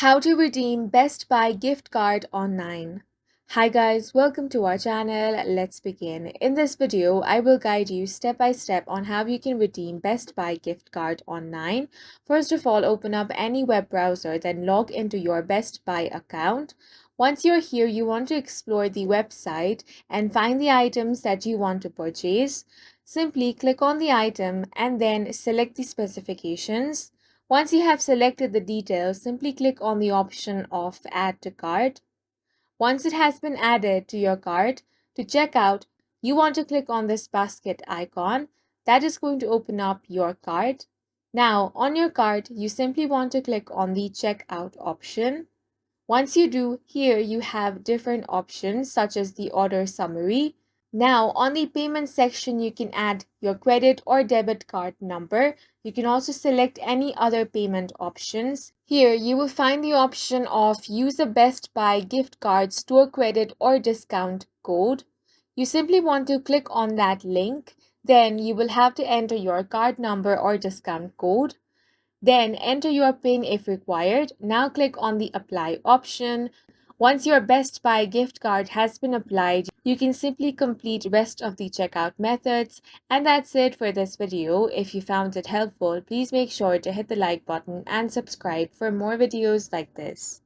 How to redeem Best Buy gift card online. Hi guys, welcome to our channel. Let's begin. In this video, I will guide you step by step on how you can redeem Best Buy gift card online. First of all, open up any web browser, then log into your Best Buy account. Once you're here, you want to explore the website and find the items that you want to purchase. Simply click on the item and then select the specifications. Once you have selected the details, simply click on the option of Add to Cart. Once it has been added to your cart, to check out, you want to click on this basket icon. That is going to open up your cart. Now, on your cart, you simply want to click on the Checkout option. Once you do, here you have different options such as the order summary. Now, on the payment section, you can add your credit or debit card number. You can also select any other payment options. Here, you will find the option of use a Best Buy gift card, store credit, or discount code. You simply want to click on that link. Then you will have to enter your card number or discount code. Then enter your PIN if required. Now click on the Apply option. Once your Best Buy gift card has been applied, you can simply complete rest of the checkout methods. And that's it for this video. If you found it helpful, please make sure to hit the like button and subscribe for more videos like this.